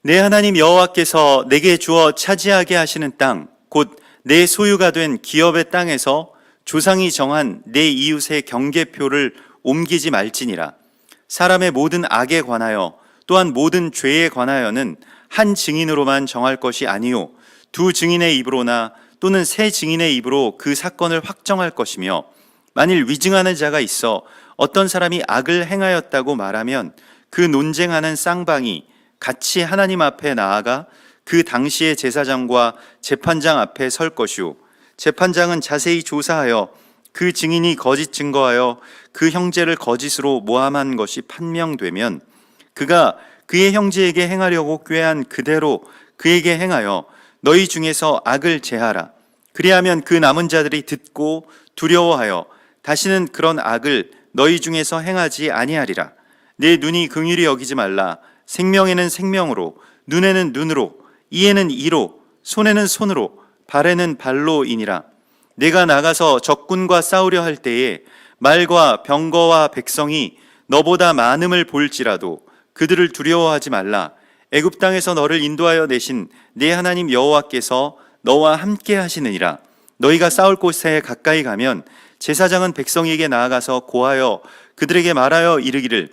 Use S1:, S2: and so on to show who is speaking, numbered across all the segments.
S1: 내 하나님 여호와께서 내게 주어 차지하게 하시는 땅, 곧 내 소유가 된 기업의 땅에서 조상이 정한 내 이웃의 경계표를 옮기지 말지니라. 사람의 모든 악에 관하여 또한 모든 죄에 관하여는 한 증인으로만 정할 것이 아니요 두 증인의 입으로나 또는 세 증인의 입으로 그 사건을 확정할 것이며, 만일 위증하는 자가 있어 어떤 사람이 악을 행하였다고 말하면 그 논쟁하는 쌍방이 같이 하나님 앞에 나아가 그 당시의 제사장과 재판장 앞에 설 것이요 재판장은 자세히 조사하여 그 증인이 거짓 증거하여 그 형제를 거짓으로 모함한 것이 판명되면 그가 그의 형제에게 행하려고 꾀한 그대로 그에게 행하여 너희 중에서 악을 제하라. 그리하면 그 남은 자들이 듣고 두려워하여 다시는 그런 악을 너희 중에서 행하지 아니하리라. 내 눈이 긍휼히 여기지 말라. 생명에는 생명으로, 눈에는 눈으로, 이에는 이로, 손에는 손으로, 발에는 발로이니라. 내가 나가서 적군과 싸우려 할 때에 말과 병거와 백성이 너보다 많음을 볼지라도 그들을 두려워하지 말라. 애굽 땅에서 너를 인도하여 내신 내 하나님 여호와께서 너와 함께 하시느니라. 너희가 싸울 곳에 가까이 가면 제사장은 백성에게 나아가서 고하여 그들에게 말하여 이르기를,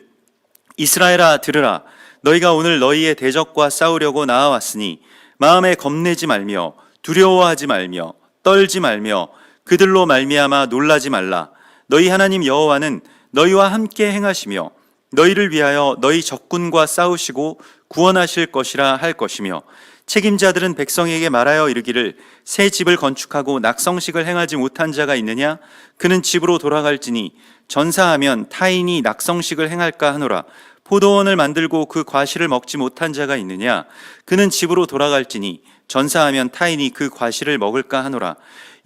S1: 이스라엘아 들으라. 너희가 오늘 너희의 대적과 싸우려고 나아왔으니 마음에 겁내지 말며 두려워하지 말며 떨지 말며 그들로 말미암아 놀라지 말라. 너희 하나님 여호와는 너희와 함께 행하시며 너희를 위하여 너희 적군과 싸우시고 구원하실 것이라 할 것이며, 책임자들은 백성에게 말하여 이르기를, 새 집을 건축하고 낙성식을 행하지 못한 자가 있느냐? 그는 집으로 돌아갈지니 전사하면 타인이 낙성식을 행할까 하노라. 포도원을 만들고 그 과실을 먹지 못한 자가 있느냐? 그는 집으로 돌아갈지니 전사하면 타인이 그 과실을 먹을까 하노라.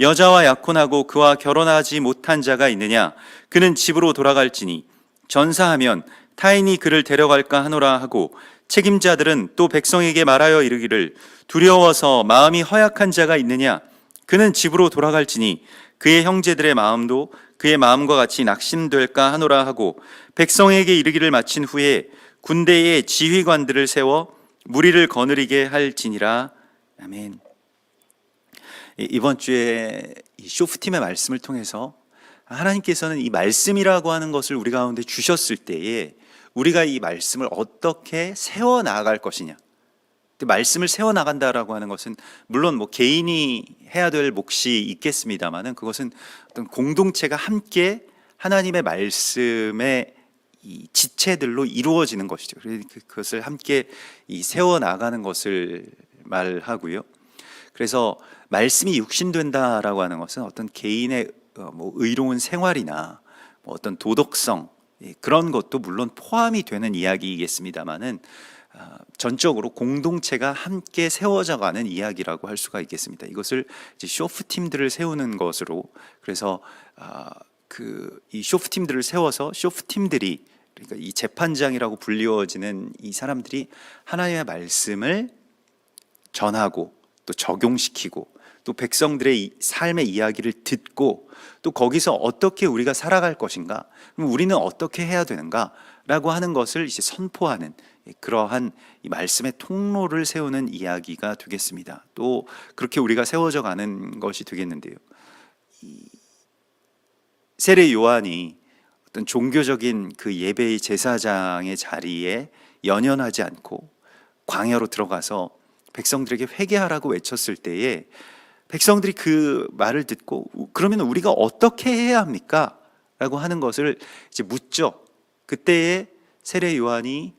S1: 여자와 약혼하고 그와 결혼하지 못한 자가 있느냐? 그는 집으로 돌아갈지니 전사하면 타인이 그를 데려갈까 하노라 하고, 책임자들은 또 백성에게 말하여 이르기를, 두려워서 마음이 허약한 자가 있느냐? 그는 집으로 돌아갈지니 그의 형제들의 마음도 그의 마음과 같이 낙심될까 하노라 하고, 백성에게 이르기를 마친 후에 군대의 지휘관들을 세워 무리를 거느리게 할지니라. 아멘. 이번 주에 이 쇼프팀의 말씀을 통해서 하나님께서는 이 말씀이라고 하는 것을 우리 가운데 주셨을 때에 우리가 이 말씀을 어떻게 세워나갈 것이냐, 말씀을 세워나간다라고 하는 것은 물론 개인이 해야 될 몫이 있겠습니다만은 그것은 어떤 공동체가 함께 하나님의 말씀의 이 지체들로 이루어지는 것이죠. 그것을 함께 세워나가는 것을 말하고요. 그래서 말씀이 육신된다라고 하는 것은 어떤 개인의 의로운 생활이나 어떤 도덕성, 그런 것도 물론 포함이 되는 이야기이겠습니다만은 전적으로 공동체가 함께 세워져가는 이야기라고 할 수가 있겠습니다. 이것을 이제 쇼프팀들을 세우는 것으로, 그래서 이 쇼프팀들을 세워서 쇼프팀들이, 그러니까 이 재판장이라고 불리워지는 이 사람들이 하나님의 말씀을 전하고 또 적용시키고 또 백성들의 삶의 이야기를 듣고 또 거기서 어떻게 우리가 살아갈 것인가, 그럼 우리는 어떻게 해야 되는가라고 하는 것을 이제 선포하는 그러한 이 말씀의 통로를 세우는 이야기가 되겠습니다. 또 그렇게 우리가 세워져 가는 것이 되겠는데요. 세례 요한이 어떤 종교적인 그 예배의 제사장의 자리에 연연하지 않고 광야로 들어가서 백성들에게 회개하라고 외쳤을 때에 백성들이 그 말을 듣고, 그러면 우리가 어떻게 해야 합니까? 라고 하는 것을 이제 묻죠. 그때에 세례 요한이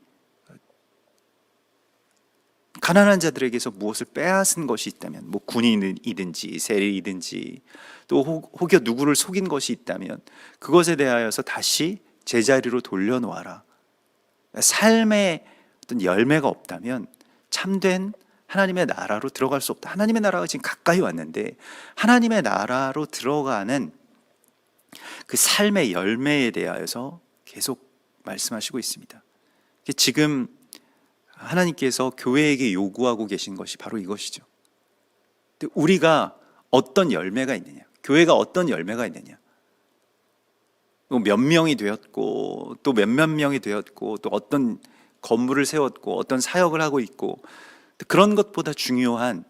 S1: 가난한 자들에게서 무엇을 빼앗은 것이 있다면, 군인이든지 세리이든지 또 혹여 누구를 속인 것이 있다면 그것에 대하여서 다시 제자리로 돌려놓아라. 삶에 어떤 열매가 없다면 참된 하나님의 나라로 들어갈 수 없다. 하나님의 나라가 지금 가까이 왔는데 하나님의 나라로 들어가는 그 삶의 열매에 대하여서 계속 말씀하시고 있습니다. 지금 하나님께서 교회에게 요구하고 계신 것이 바로 이것이죠. 우리가 어떤 열매가 있느냐, 교회가 어떤 열매가 있느냐, 몇 명이 되었고 또 몇몇 명이 되었고 또 어떤 건물을 세웠고 어떤 사역을 하고 있고, 그런 것보다 중요한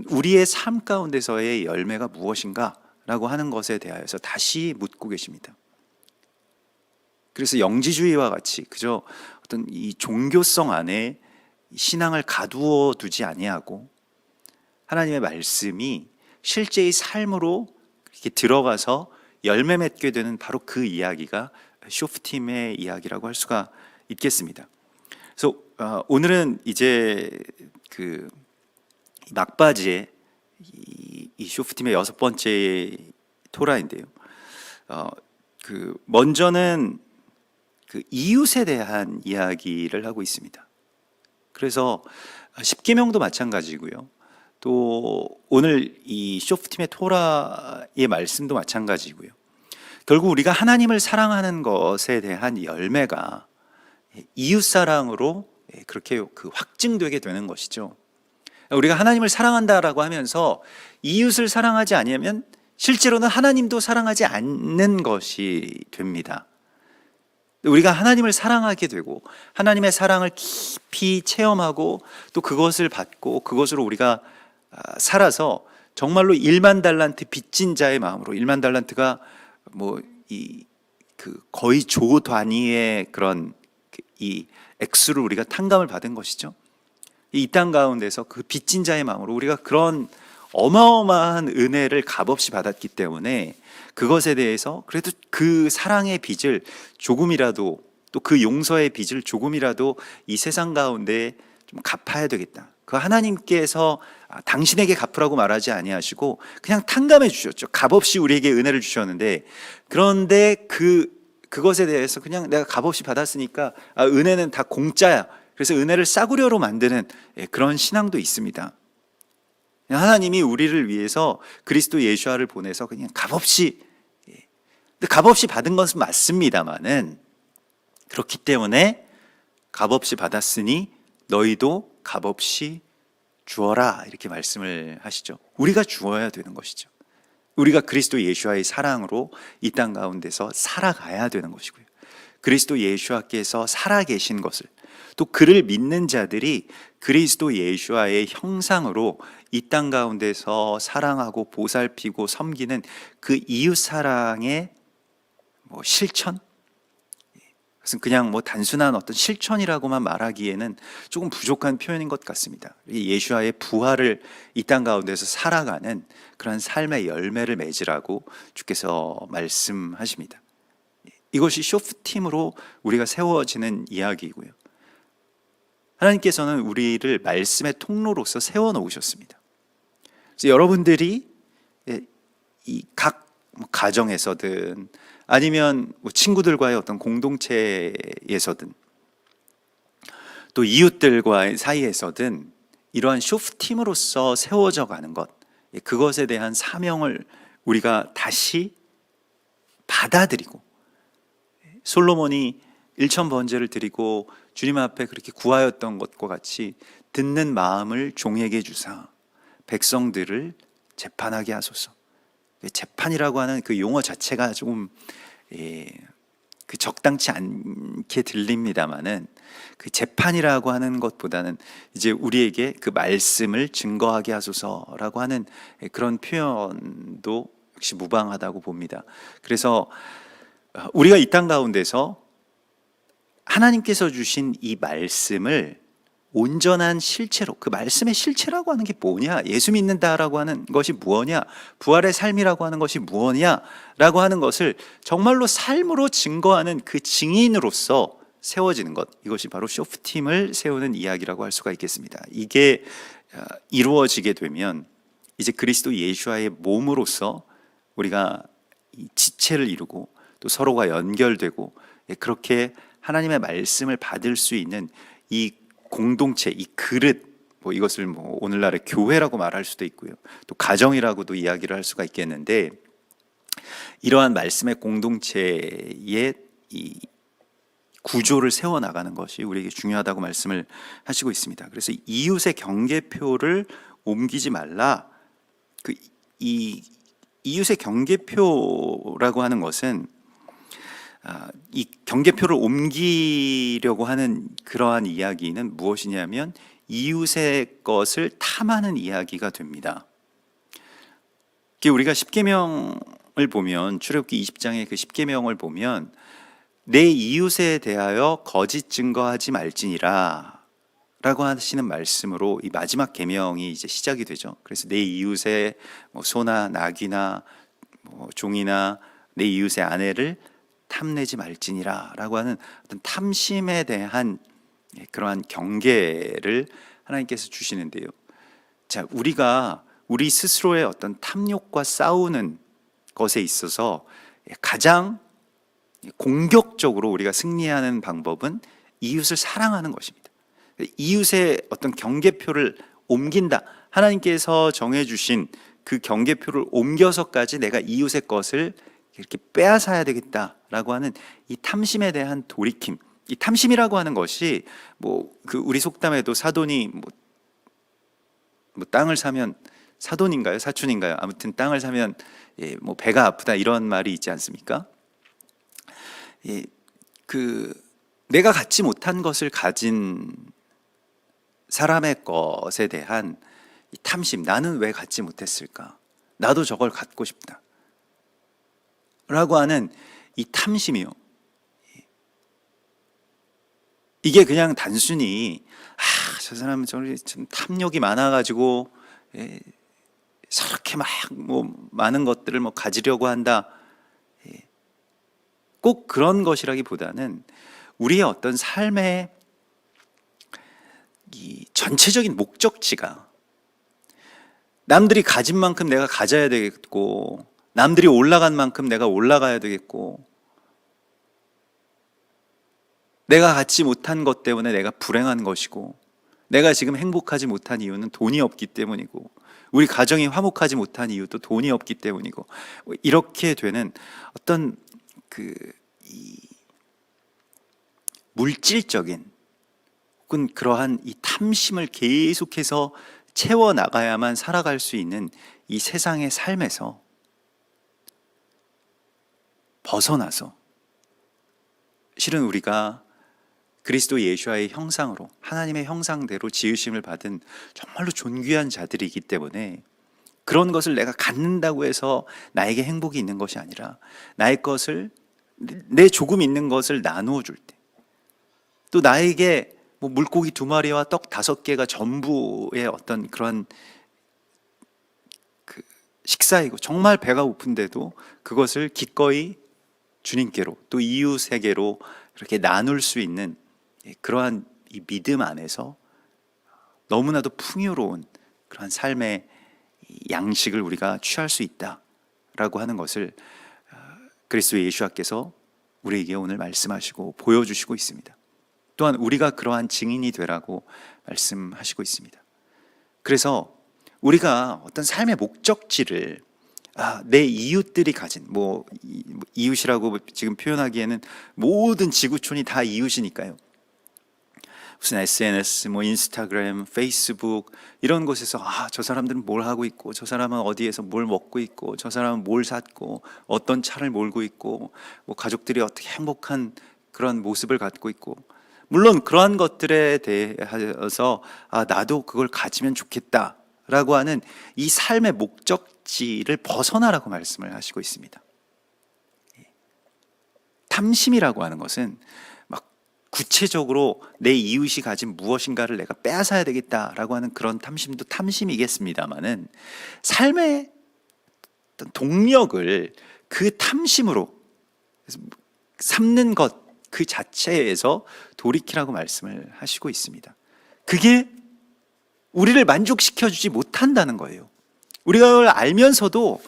S1: 우리의 삶 가운데서의 열매가 무엇인가라고 하는 것에 대하여서 다시 묻고 계십니다. 그래서 영지주의와 같이 그저 어떤 이 종교성 안에 신앙을 가두어 두지 아니하고 하나님의 말씀이 실제의 삶으로 이렇게 들어가서 열매 맺게 되는 바로 그 이야기가 쇼프팀의 이야기라고 할 수가 있겠습니다. 그래서 오늘은 이제 그 막바지에 이 쇼프팀의 6번째 토라인데요. 먼저는 그 이웃에 대한 이야기를 하고 있습니다. 그래서 십계명도 마찬가지고요. 또 오늘 이 쇼프팀의 토라의 말씀도 마찬가지고요. 결국 우리가 하나님을 사랑하는 것에 대한 열매가 이웃 사랑으로 그렇게 확증되게 되는 것이죠. 우리가 하나님을 사랑한다라고 하면서 이웃을 사랑하지 않으면 실제로는 하나님도 사랑하지 않는 것이 됩니다. 우리가 하나님을 사랑하게 되고 하나님의 사랑을 깊이 체험하고 또 그것을 받고 그것으로 우리가 살아서 정말로 1만 달란트 빚진 자의 마음으로, 1만 달란트가 거의 조 단위의 그런 이 액수를 우리가 탕감을 받은 것이죠. 이 땅 가운데서 그 빚진 자의 마음으로 우리가 그런 어마어마한 은혜를 값없이 받았기 때문에 그것에 대해서 그래도 그 사랑의 빚을 조금이라도, 또 그 용서의 빚을 조금이라도 이 세상 가운데 좀 갚아야 되겠다. 그 하나님께서 당신에게 갚으라고 말하지 아니하시고 그냥 탕감해 주셨죠. 값없이 우리에게 은혜를 주셨는데, 그런데 그것에 대해서 그냥 내가 값없이 받았으니까 은혜는 다 공짜야. 그래서 은혜를 싸구려로 만드는 그런 신앙도 있습니다. 하나님이 우리를 위해서 그리스도 예수를 보내서 그냥 값없이, 근데 값없이 받은 것은 맞습니다만은, 그렇기 때문에 값없이 받았으니 너희도 값없이 주어라, 이렇게 말씀을 하시죠. 우리가 주어야 되는 것이죠. 우리가 그리스도 예수와의 사랑으로 이 땅 가운데서 살아가야 되는 것이고요. 그리스도 예수와께서 살아계신 것을, 또 그를 믿는 자들이 그리스도 예수와의 형상으로 이 땅 가운데서 사랑하고 보살피고 섬기는 그 이웃 사랑의 실천? 그것은 그냥 단순한 어떤 실천이라고만 말하기에는 조금 부족한 표현인 것 같습니다. 예수와의 부활을 이 땅 가운데서 살아가는 그런 삶의 열매를 맺으라고 주께서 말씀하십니다. 이것이 쇼프팀으로 우리가 세워지는 이야기이고요. 하나님께서는 우리를 말씀의 통로로서 세워놓으셨습니다. 그래서 여러분들이 이 각 가정에서든 아니면 친구들과의 어떤 공동체에서든 또 이웃들과의 사이에서든 이러한 쇼프팀으로서 세워져 가는 것, 그것에 대한 사명을 우리가 다시 받아들이고, 솔로몬이 1000번제를 드리고 주님 앞에 그렇게 구하였던 것과 같이 듣는 마음을 종에게 주사 백성들을 재판하게 하소서. 재판이라고 하는 그 용어 자체가 조금 적당치 않게 들립니다만은, 그 재판이라고 하는 것보다는 이제 우리에게 그 말씀을 증거하게 하소서라고 하는 그런 표현도 역시 무방하다고 봅니다. 그래서 우리가 이 땅 가운데서 하나님께서 주신 이 말씀을 온전한 실체로, 그 말씀의 실체라고 하는 게 뭐냐, 예수 믿는다라고 하는 것이 무엇이냐, 부활의 삶이라고 하는 것이 무엇이냐라고 하는 것을 정말로 삶으로 증거하는 그 증인으로서 세워지는 것, 이것이 바로 쇼프팀을 세우는 이야기라고 할 수가 있겠습니다. 이게 이루어지게 되면 이제 그리스도 예수와의 몸으로서 우리가 이 지체를 이루고 또 서로가 연결되고, 그렇게 하나님의 말씀을 받을 수 있는 이 공동체, 이 그릇, 이것을 오늘날의 교회라고 말할 수도 있고요, 또 가정이라고도 이야기를 할 수가 있겠는데, 이러한 말씀의 공동체의 이 구조를 세워나가는 것이 우리에게 중요하다고 말씀을 하시고 있습니다. 그래서 이웃의 경계표를 옮기지 말라. 이 이웃의 경계표라고 하는 것은 이 경계표를 옮기려고 하는 그러한 이야기는 무엇이냐면 이웃의 것을 탐하는 이야기가 됩니다. 우리가 십계명을 보면, 출애굽기 20장의 그 십계명을 보면 내 이웃에 대하여 거짓 증거하지 말지니라 라고 하시는 말씀으로 이 마지막 계명이 이제 시작이 되죠. 그래서 내 이웃의 소나 나귀나 종이나 내 이웃의 아내를 탐내지 말지니라 라고 하는 어떤 탐심에 대한 그러한 경계를 하나님께서 주시는데요. 자, 우리가 우리 스스로의 어떤 탐욕과 싸우는 것에 있어서 가장 공격적으로 우리가 승리하는 방법은 이웃을 사랑하는 것입니다. 이웃의 어떤 경계표를 옮긴다. 하나님께서 정해주신 그 경계표를 옮겨서까지 내가 이웃의 것을 이렇게 빼앗아야 되겠다라고 하는 이 탐심에 대한 돌이킴. 이 탐심이라고 하는 것이 그 우리 속담에도 사돈이 땅을 사면 사돈인가요? 사촌인가요? 아무튼 땅을 사면 배가 아프다 이런 말이 있지 않습니까? 내가 갖지 못한 것을 가진 사람의 것에 대한 이 탐심, 나는 왜 갖지 못했을까? 나도 저걸 갖고 싶다 라고 하는 이 탐심이요. 이게 그냥 단순히 저 사람은 좀 탐욕이 많아가지고 저렇게 막 많은 것들을 가지려고 한다, 꼭 그런 것이라기보다는 우리의 어떤 삶의 이 전체적인 목적지가 남들이 가진 만큼 내가 가져야 되겠고, 남들이 올라간 만큼 내가 올라가야 되겠고, 내가 갖지 못한 것 때문에 내가 불행한 것이고, 내가 지금 행복하지 못한 이유는 돈이 없기 때문이고, 우리 가정이 화목하지 못한 이유도 돈이 없기 때문이고, 이렇게 되는 어떤 이 물질적인 혹은 그러한 이 탐심을 계속해서 채워 나가야만 살아갈 수 있는 이 세상의 삶에서 벗어나서 실은 우리가 그리스도 예수와의 형상으로, 하나님의 형상대로 지으심을 받은 정말로 존귀한 자들이기 때문에 그런 것을 내가 갖는다고 해서 나에게 행복이 있는 것이 아니라 나의 것을, 내 조금 있는 것을 나누어 줄 때, 또 나에게 물고기 2마리와 떡 5개가 전부의 어떤 그런 식사이고 정말 배가 고픈데도 그것을 기꺼이 주님께로 또 이웃에게로 이렇게 나눌 수 있는 그러한 이 믿음 안에서 너무나도 풍요로운 그러한 삶의 양식을 우리가 취할 수 있다라고 하는 것을 그리스도 예수께서 우리에게 오늘 말씀하시고 보여주시고 있습니다. 또한 우리가 그러한 증인이 되라고 말씀하시고 있습니다. 그래서 우리가 어떤 삶의 목적지를 내 이웃들이 가진, 이웃이라고 지금 표현하기에는 모든 지구촌이 다 이웃이니까요. 무슨 SNS, 인스타그램, 페이스북 이런 곳에서 저 사람들은 뭘 하고 있고, 저 사람은 어디에서 뭘 먹고 있고, 저 사람은 뭘 샀고, 어떤 차를 몰고 있고, 가족들이 어떻게 행복한 그런 모습을 갖고 있고, 물론 그러한 것들에 대해서 나도 그걸 가지면 좋겠다라고 하는 이 삶의 목적지를 벗어나라고 말씀을 하시고 있습니다. 탐심이라고 하는 것은 구체적으로 내 이웃이 가진 무엇인가를 내가 빼앗아야 되겠다라고 하는 그런 탐심도 탐심이겠습니다만은, 삶의 어떤 동력을 그 탐심으로 삼는 것 그 자체에서 돌이키라고 말씀을 하시고 있습니다. 그게 우리를 만족시켜주지 못한다는 거예요. 우리가 그걸 알면서도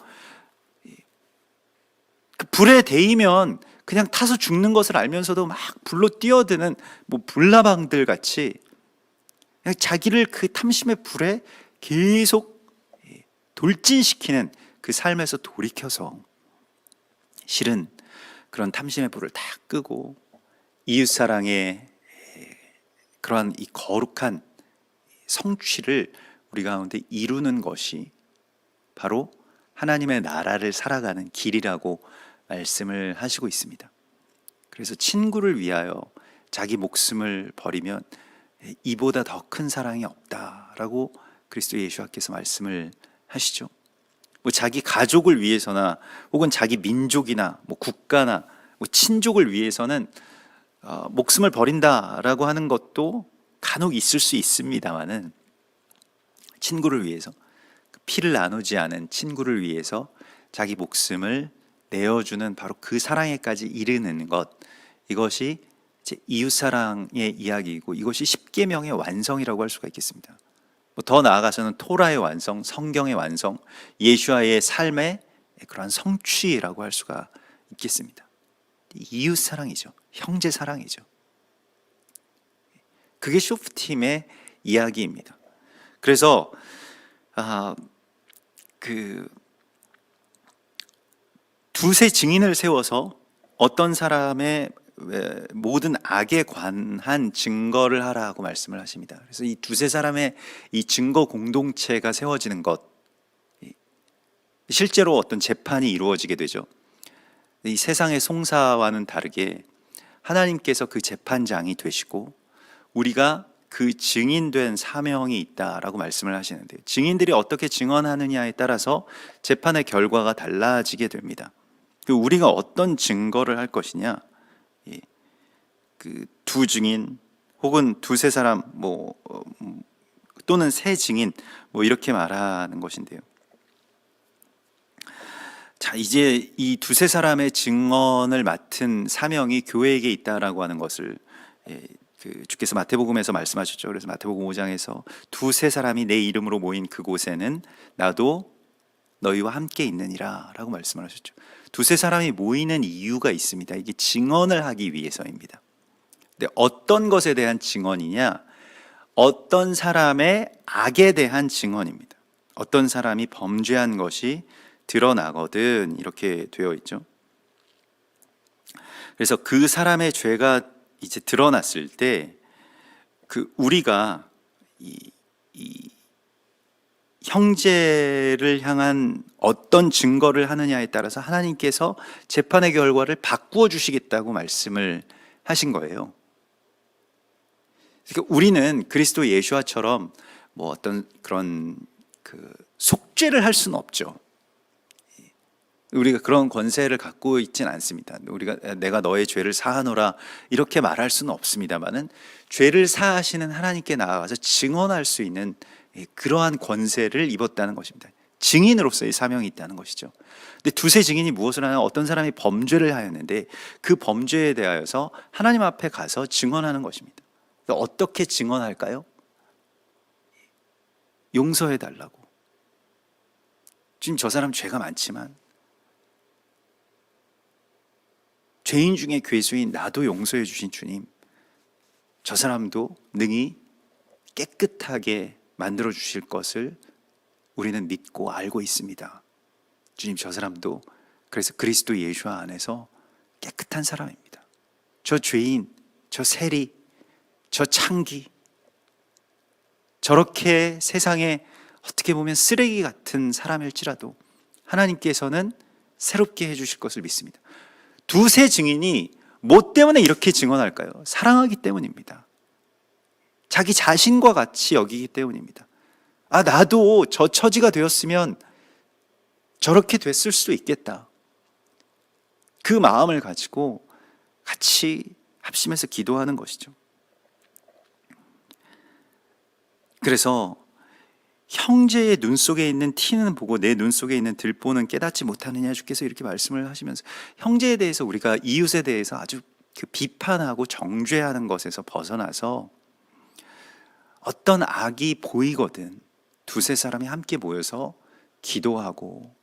S1: 그 불에 데이면 그냥 타서 죽는 것을 알면서도 막 불로 뛰어드는 불나방들 같이 그냥 자기를 그 탐심의 불에 계속 돌진시키는 그 삶에서 돌이켜서 실은 그런 탐심의 불을 다 끄고 이웃사랑의 그러한 이 거룩한 성취를 우리 가운데 이루는 것이 바로 하나님의 나라를 살아가는 길이라고 말씀을 하시고 있습니다. 그래서 친구를 위하여 자기 목숨을 버리면 이보다 더 큰 사랑이 없다라고 그리스도 예수께서 말씀을 하시죠. 뭐 자기 가족을 위해서나 혹은 자기 민족이나 뭐 국가나 뭐 친족을 위해서는 목숨을 버린다라고 하는 것도 간혹 있을 수 있습니다만은, 친구를 위해서, 피를 나누지 않은 친구를 위해서 자기 목숨을 내어주는 바로 그 사랑에까지 이르는 것, 이것이 이제 이웃사랑의 이야기이고 이것이 십계명의 완성이라고 할 수가 있겠습니다. 더 나아가서는 토라의 완성, 성경의 완성, 예수와의 삶의 그러한 성취라고 할 수가 있겠습니다. 이웃사랑이죠. 형제사랑이죠. 그게 쇼프팀의 이야기입니다. 그래서 두세 증인을 세워서 어떤 사람의 모든 악에 관한 증거를 하라고 말씀을 하십니다. 그래서 이 두세 사람의 이 증거 공동체가 세워지는 것, 실제로 어떤 재판이 이루어지게 되죠. 이 세상의 송사와는 다르게 하나님께서 그 재판장이 되시고 우리가 그 증인된 사명이 있다라고 말씀을 하시는데요. 증인들이 어떻게 증언하느냐에 따라서 재판의 결과가 달라지게 됩니다. 우리가 어떤 증거를 할 것이냐, 그 두 증인 혹은 두세 사람 또는 세 증인 이렇게 말하는 것인데요. 자, 이제 이 두세 사람의 증언을 맡은 사명이 교회에게 있다라고 하는 것을 주께서 마태복음에서 말씀하셨죠. 그래서 마태복음 5장에서 두세 사람이 내 이름으로 모인 그곳에는 나도 너희와 함께 있느니라 라고 말씀을 하셨죠. 두세 사람이 모이는 이유가 있습니다. 이게 증언을 하기 위해서입니다. 근데 어떤 것에 대한 증언이냐? 어떤 사람의 악에 대한 증언입니다. 어떤 사람이 범죄한 것이 드러나거든 이렇게 되어 있죠. 그래서 그 사람의 죄가 이제 드러났을 때 우리가 이 형제를 향한 어떤 증거를 하느냐에 따라서 하나님께서 재판의 결과를 바꾸어 주시겠다고 말씀을 하신 거예요. 그러니까 우리는 그리스도 예수와처럼 어떤 그런 속죄를 할 수는 없죠. 우리가 그런 권세를 갖고 있지는 않습니다. 우리가 내가 너의 죄를 사하노라 이렇게 말할 수는 없습니다만은 죄를 사하시는 하나님께 나아가서 증언할 수 있는 그러한 권세를 입었다는 것입니다. 증인으로서의 사명이 있다는 것이죠. 근데 두세 증인이 무엇을 하냐? 어떤 사람이 범죄를 하였는데 그 범죄에 대하여서 하나님 앞에 가서 증언하는 것입니다. 어떻게 증언할까요? 용서해 달라고. 지금 저 사람 죄가 많지만 죄인 중에 괴수인 나도 용서해 주신 주님, 저 사람도 능히 깨끗하게 만들어 주실 것을 우리는 믿고 알고 있습니다. 주님, 저 사람도 그래서 그리스도 예수 안에서 깨끗한 사람입니다. 저 죄인, 저 세리, 저 창기, 저렇게 세상에 어떻게 보면 쓰레기 같은 사람일지라도 하나님께서는 새롭게 해주실 것을 믿습니다. 두세 증인이 뭐 때문에 이렇게 증언할까요? 사랑하기 때문입니다. 자기 자신과 같이 여기기 때문입니다. 나도 저 처지가 되었으면 저렇게 됐을 수도 있겠다. 그 마음을 가지고 같이 합심해서 기도하는 것이죠. 그래서 형제의 눈 속에 있는 티는 보고 내 눈 속에 있는 들보는 깨닫지 못하느냐, 주께서 이렇게 말씀을 하시면서 형제에 대해서, 우리가 이웃에 대해서 아주 비판하고 정죄하는 것에서 벗어나서 어떤 악이 보이거든 두세 사람이 함께 모여서 기도하고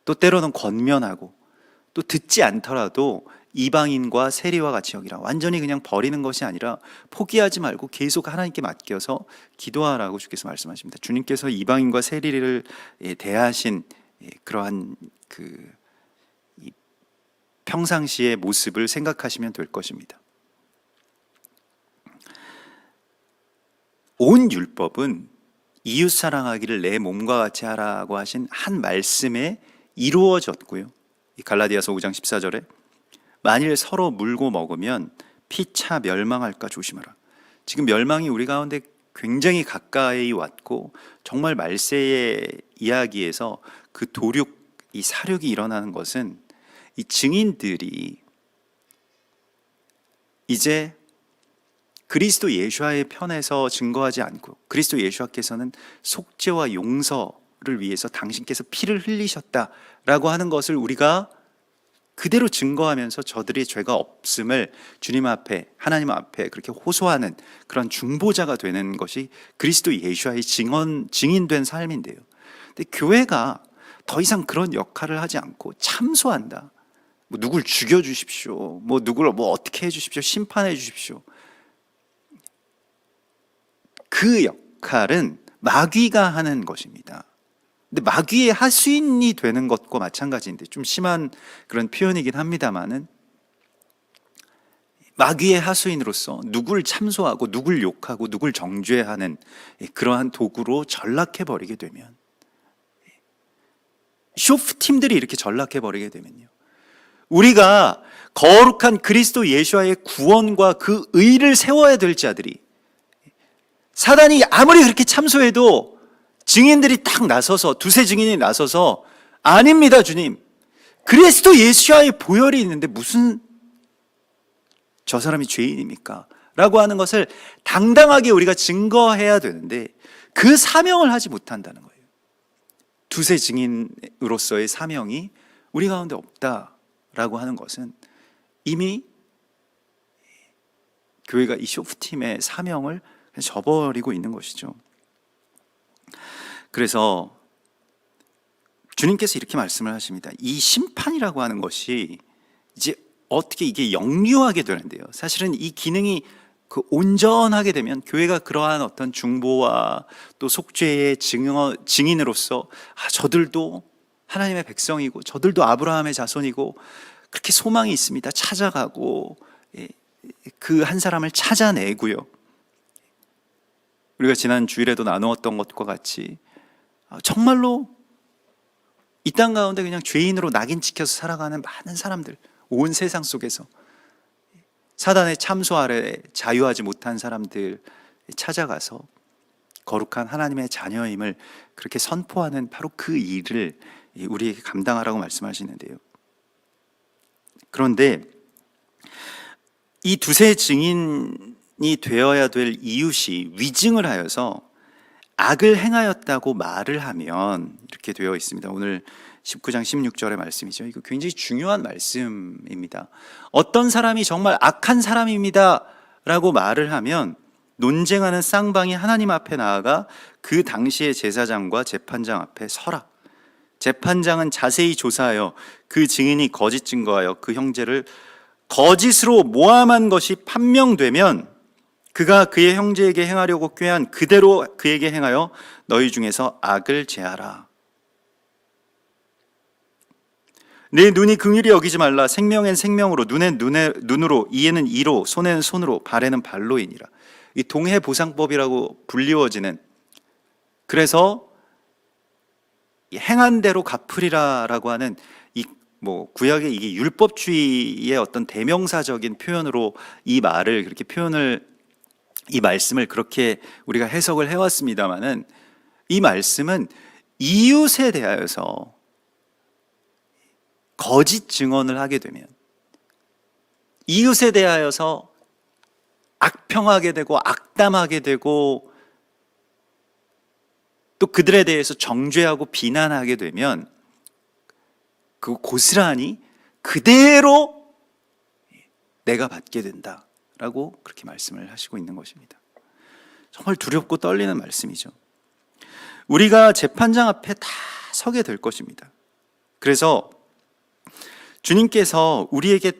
S1: 또 때로는 권면하고 또 듣지 않더라도 이방인과 세리와 같이 여기라. 완전히 그냥 버리는 것이 아니라 포기하지 말고 계속 하나님께 맡겨서 기도하라고 주께서 말씀하십니다. 주님께서 이방인과 세리를 대하신 그러한 평상시의 모습을 생각하시면 될 것입니다. 온 율법은 이웃 사랑하기를 내 몸과 같이 하라고 하신 한 말씀에 이루어졌고요. 갈라디아서 5장 14절에 만일 서로 물고 먹으면 피차 멸망할까 조심하라. 지금 멸망이 우리 가운데 굉장히 가까이 왔고 정말 말세의 이야기에서 그 도륙, 이 사륙이 일어나는 것은 이 증인들이 이제 그리스도 예수와의 편에서 증거하지 않고 그리스도 예수께서는 속죄와 용서를 위해서 당신께서 피를 흘리셨다라고 하는 것을 우리가 그대로 증거하면서 저들의 죄가 없음을 주님 앞에, 하나님 앞에 그렇게 호소하는 그런 중보자가 되는 것이 그리스도 예수와의 증인된 삶인데요. 근데 교회가 더 이상 그런 역할을 하지 않고 참소한다. 뭐 누굴 죽여주십시오. 뭐 누굴 뭐 어떻게 해주십시오. 심판해 주십시오. 그 역할은 마귀가 하는 것입니다. 근데 마귀의 하수인이 되는 것과 마찬가지인데 좀 심한 그런 표현이긴 합니다만은 마귀의 하수인으로서 누굴 참소하고 누굴 욕하고 누굴 정죄하는 그러한 도구로 전락해버리게 되면, 쇼프팀들이 이렇게 전락해버리게 되면요, 우리가 거룩한 그리스도 예수와의 구원과 그 의를 세워야 될 자들이, 사단이 아무리 그렇게 참소해도 증인들이 딱 나서서, 두세 증인이 나서서 아닙니다 주님, 그리스도 예수와의 보혈이 있는데 무슨 저 사람이 죄인입니까? 라고 하는 것을 당당하게 우리가 증거해야 되는데 그 사명을 하지 못한다는 거예요. 두세 증인으로서의 사명이 우리 가운데 없다라고 하는 것은 이미 교회가 이 쇼프팀의 사명을 저버리고 있는 것이죠. 그래서 주님께서 이렇게 말씀을 하십니다. 이 심판이라고 하는 것이 이제 어떻게 이게 역류하게 되는데요. 사실은 이 기능이 온전하게 되면 교회가 그러한 어떤 중보와 또 속죄의 증인으로서 저들도 하나님의 백성이고 저들도 아브라함의 자손이고 그렇게 소망이 있습니다. 찾아가고 그 한 사람을 찾아내고요. 우리가 지난 주일에도 나누었던 것과 같이 정말로 이 땅 가운데 그냥 죄인으로 낙인 찍혀서 살아가는 많은 사람들, 온 세상 속에서 사단의 참소 아래 자유하지 못한 사람들 찾아가서 거룩한 하나님의 자녀임을 그렇게 선포하는 바로 그 일을 우리에게 감당하라고 말씀하시는데요. 그런데 이 두세 증인이 되어야 될 이웃이 위증을 하여서 악을 행하였다고 말을 하면, 이렇게 되어 있습니다. 오늘 19장 16절의 말씀이죠. 이거 굉장히 중요한 말씀입니다. 어떤 사람이 정말 악한 사람입니다 라고 말을 하면 논쟁하는 쌍방이 하나님 앞에 나아가 그 당시의 제사장과 재판장 앞에 서라. 재판장은 자세히 조사하여 그 증인이 거짓 증거하여 그 형제를 거짓으로 모함한 것이 판명되면 그가 그의 형제에게 행하려고 꾀한 그대로 그에게 행하여 너희 중에서 악을 제하라. 내 눈이 긍휼히 여기지 말라. 생명엔 생명으로, 눈엔 눈으로, 이에는 이로, 손에는 손으로, 발에는 발로이니라. 이 동해보상법이라고 불리워지는, 그래서 행한 대로 갚으리라라고 하는 구약의 이게 율법주의의 어떤 대명사적인 표현으로 이 말을 그렇게 이 말씀을 그렇게 우리가 해석을 해왔습니다만은, 이 말씀은 이웃에 대하여서 거짓 증언을 하게 되면, 이웃에 대하여서 악평하게 되고 악담하게 되고 또 그들에 대해서 정죄하고 비난하게 되면 그 고스란히 그대로 내가 받게 된다라고 그렇게 말씀을 하시고 있는 것입니다. 정말 두렵고 떨리는 말씀이죠. 우리가 재판장 앞에 다 서게 될 것입니다. 그래서 주님께서 우리에게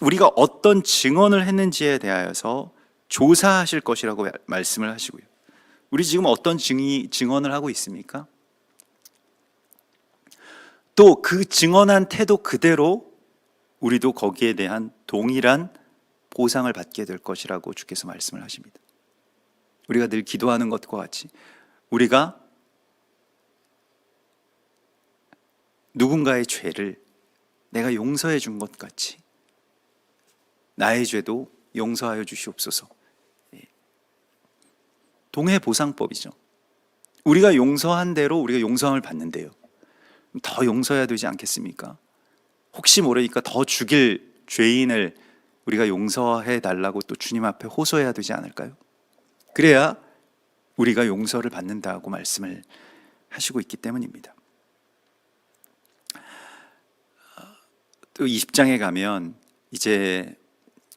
S1: 우리가 어떤 증언을 했는지에 대하여서 조사하실 것이라고 말씀을 하시고요. 우리 지금 어떤 증언을 하고 있습니까? 또 그 증언한 태도 그대로 우리도 거기에 대한 동일한 보상을 받게 될 것이라고 주께서 말씀을 하십니다. 우리가 늘 기도하는 것과 같이 우리가 누군가의 죄를 내가 용서해 준 것 같이 나의 죄도 용서하여 주시옵소서. 동해보상법이죠. 우리가 용서한 대로 우리가 용서함을 받는데요. 더 용서해야 되지 않겠습니까? 혹시 모르니까 더 죽일 죄인을 우리가 용서해 달라고 또 주님 앞에 호소해야 되지 않을까요? 그래야 우리가 용서를 받는다고 말씀을 하시고 있기 때문입니다. 또 20장에 가면 이제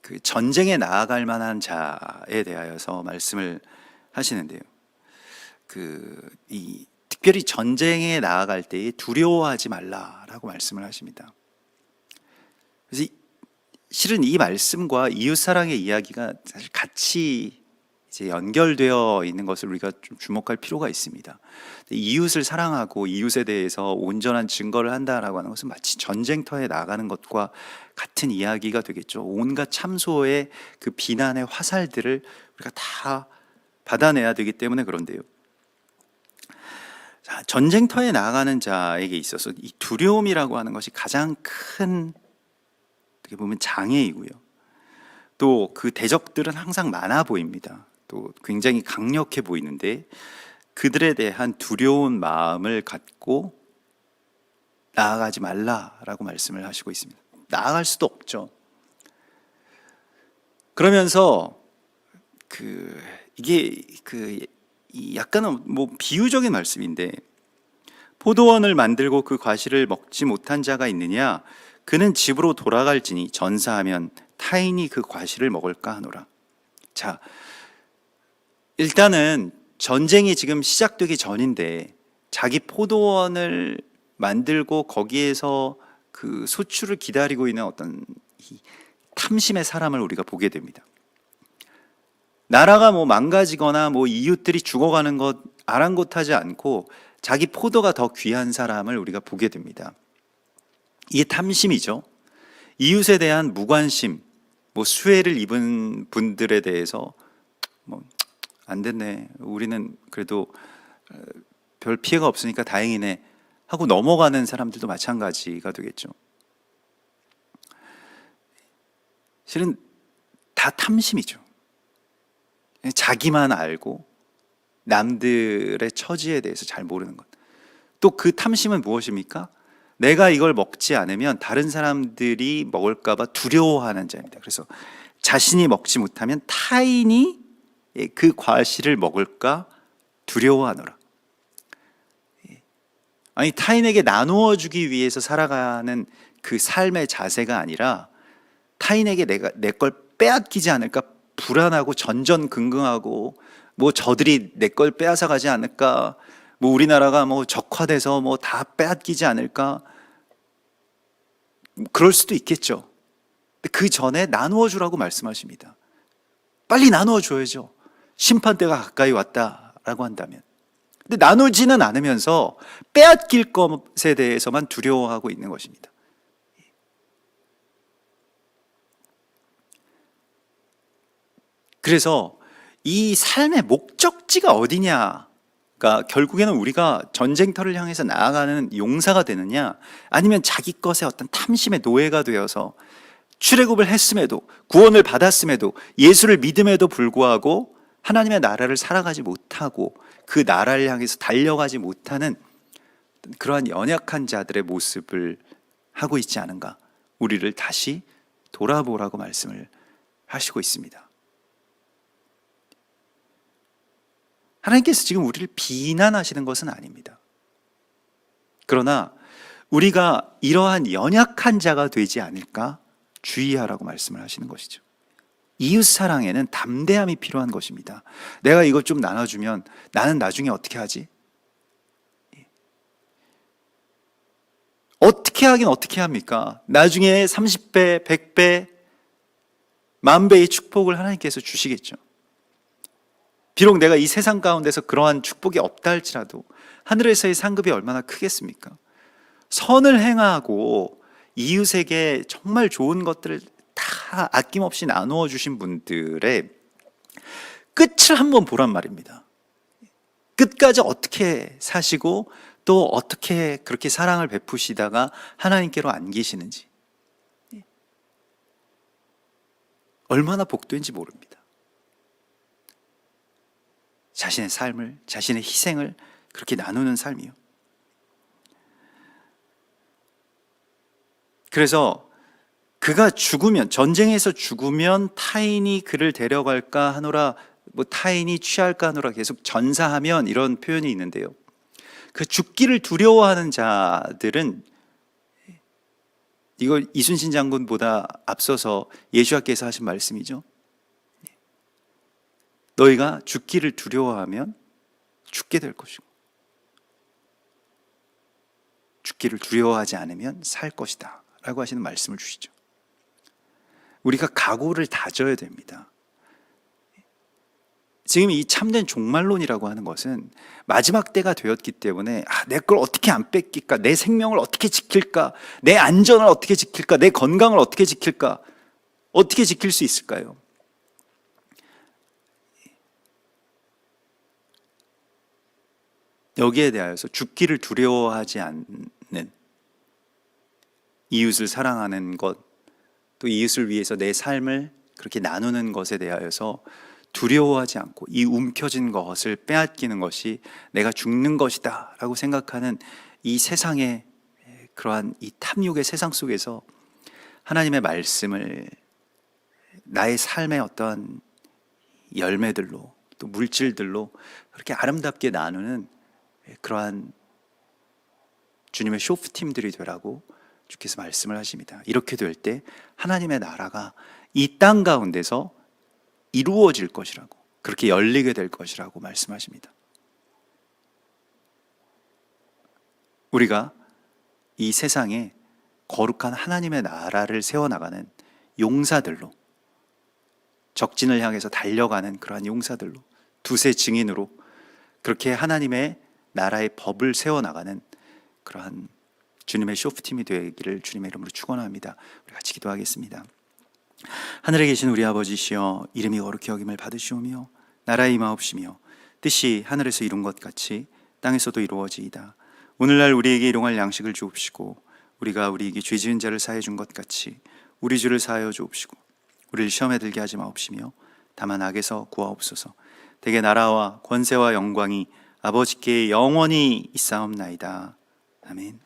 S1: 그 전쟁에 나아갈 만한 자에 대하여서 말씀을 하시는데요. 특별히 전쟁에 나아갈 때에 두려워하지 말라라고 말씀을 하십니다. 그래서 실은 이 말씀과 이웃사랑의 이야기가 사실 같이 이제 연결되어 있는 것을 우리가 좀 주목할 필요가 있습니다. 이웃을 사랑하고 이웃에 대해서 온전한 증거를 한다라고 하는 것은 마치 전쟁터에 나가는 것과 같은 이야기가 되겠죠. 온갖 참소의 그 비난의 화살들을 우리가 다 받아내야 되기 때문에 그런데요. 자, 전쟁터에 나아가는 자에게 있어서 이 두려움이라고 하는 것이 가장 큰 어떻게 보면 장애이고요. 또 그 대적들은 항상 많아 보입니다. 또 굉장히 강력해 보이는데 그들에 대한 두려운 마음을 갖고 나아가지 말라라고 말씀을 하시고 있습니다. 나아갈 수도 없죠. 그러면서 이게 약간은 뭐 비유적인 말씀인데, 포도원을 만들고 그 과실을 먹지 못한 자가 있느냐? 그는 집으로 돌아갈지니 전사하면 타인이 그 과실을 먹을까 하노라. 자, 일단은 전쟁이 지금 시작되기 전인데 자기 포도원을 만들고 거기에서 그 소출을 기다리고 있는 어떤 이 탐심의 사람을 우리가 보게 됩니다. 나라가 뭐 망가지거나 뭐 이웃들이 죽어가는 것 아랑곳하지 않고 자기 포도가 더 귀한 사람을 우리가 보게 됩니다. 이게 탐심이죠. 이웃에 대한 무관심, 뭐 수혜를 입은 분들에 대해서 뭐 안 됐네, 우리는 그래도 별 피해가 없으니까 다행이네 하고 넘어가는 사람들도 마찬가지가 되겠죠. 실은 다 탐심이죠. 자기만 알고 남들의 처지에 대해서 잘 모르는 것. 또 그 탐심은 무엇입니까? 내가 이걸 먹지 않으면 다른 사람들이 먹을까 봐 두려워하는 자입니다. 그래서 자신이 먹지 못하면 타인이 그 과실을 먹을까 두려워하노라. 아니, 타인에게 나누어 주기 위해서 살아가는 그 삶의 자세가 아니라 타인에게 내 걸 빼앗기지 않을까 불안하고 전전긍긍하고, 뭐 저들이 내 걸 빼앗아 가지 않을까, 뭐 우리나라가 뭐 적화돼서 뭐 다 빼앗기지 않을까, 그럴 수도 있겠죠. 그 전에 나누어 주라고 말씀하십니다. 빨리 나누어 줘야죠. 심판대가 가까이 왔다라고 한다면. 근데 나누지는 않으면서 빼앗길 것에 대해서만 두려워하고 있는 것입니다. 그래서 이 삶의 목적지가 어디냐가 결국에는 우리가 전쟁터를 향해서 나아가는 용사가 되느냐, 아니면 자기 것의 어떤 탐심의 노예가 되어서 출애굽을 했음에도, 구원을 받았음에도, 예수를 믿음에도 불구하고 하나님의 나라를 살아가지 못하고 그 나라를 향해서 달려가지 못하는 그러한 연약한 자들의 모습을 하고 있지 않은가, 우리를 다시 돌아보라고 말씀을 하시고 있습니다. 하나님께서 지금 우리를 비난하시는 것은 아닙니다. 그러나 우리가 이러한 연약한 자가 되지 않을까 주의하라고 말씀을 하시는 것이죠. 이웃 사랑에는 담대함이 필요한 것입니다. 내가 이것 좀 나눠주면 나는 나중에 어떻게 하지? 어떻게 하긴 어떻게 합니까? 나중에 30배, 100배, 10,000배의 축복을 하나님께서 주시겠죠. 비록 내가 이 세상 가운데서 그러한 축복이 없다 할지라도 하늘에서의 상급이 얼마나 크겠습니까? 선을 행하고 이웃에게 정말 좋은 것들을 다 아낌없이 나누어 주신 분들의 끝을 한번 보란 말입니다. 끝까지 어떻게 사시고 또 어떻게 그렇게 사랑을 베푸시다가 하나님께로 안기시는지, 얼마나 복된지 모릅니다. 자신의 삶을, 자신의 희생을 그렇게 나누는 삶이요. 그래서 그가 죽으면, 전쟁에서 죽으면 타인이 그를 데려갈까 하노라, 타인이 취할까 하노라 계속 전사하면, 이런 표현이 있는데요. 그 죽기를 두려워하는 자들은, 이걸 이순신 장군보다 앞서서 예수님께서 하신 말씀이죠. 너희가 죽기를 두려워하면 죽게 될 것이고, 죽기를 두려워하지 않으면 살 것이다 라고 하시는 말씀을 주시죠. 우리가 각오를 다져야 됩니다. 지금 이 참된 종말론이라고 하는 것은 마지막 때가 되었기 때문에 내 걸 어떻게 안 뺏길까, 내 생명을 어떻게 지킬까, 내 안전을 어떻게 지킬까, 내 건강을 어떻게 지킬까, 어떻게 지킬 수 있을까요? 여기에 대하여서 죽기를 두려워하지 않는, 이웃을 사랑하는 것, 또 이웃을 위해서 내 삶을 그렇게 나누는 것에 대하여서 두려워하지 않고 이 움켜진 것을 빼앗기는 것이 내가 죽는 것이다 라고 생각하는 이 세상의, 그러한 이 탐욕의 세상 속에서 하나님의 말씀을 나의 삶의 어떤 열매들로, 또 물질들로 그렇게 아름답게 나누는 그러한 주님의 쇼프팀들이 되라고 주께서 말씀을 하십니다. 이렇게 될 때 하나님의 나라가 이 땅 가운데서 이루어질 것이라고, 그렇게 열리게 될 것이라고 말씀하십니다. 우리가 이 세상에 거룩한 하나님의 나라를 세워나가는 용사들로, 적진을 향해서 달려가는 그러한 용사들로, 두세 증인으로 그렇게 하나님의 나라의 법을 세워나가는 그러한 주님의 쇼프팀이 되기를 주님의 이름으로 축원합니다. 우리 같이 기도하겠습니다. 하늘에 계신 우리 아버지시여, 이름이 거룩히 여김을 받으시오며 나라의 임하옵시며 뜻이 하늘에서 이룬 것 같이 땅에서도 이루어지이다. 오늘날 우리에게 일용할 양식을 주옵시고, 우리가 우리에게 죄 지은 자를 사해 준 것 같이 우리 죄를 사하여 주옵시고, 우리를 시험에 들게 하지 마옵시며 다만 악에서 구하옵소서. 대개 나라와 권세와 영광이 아버지께 영원히 있사옵나이다. 아멘.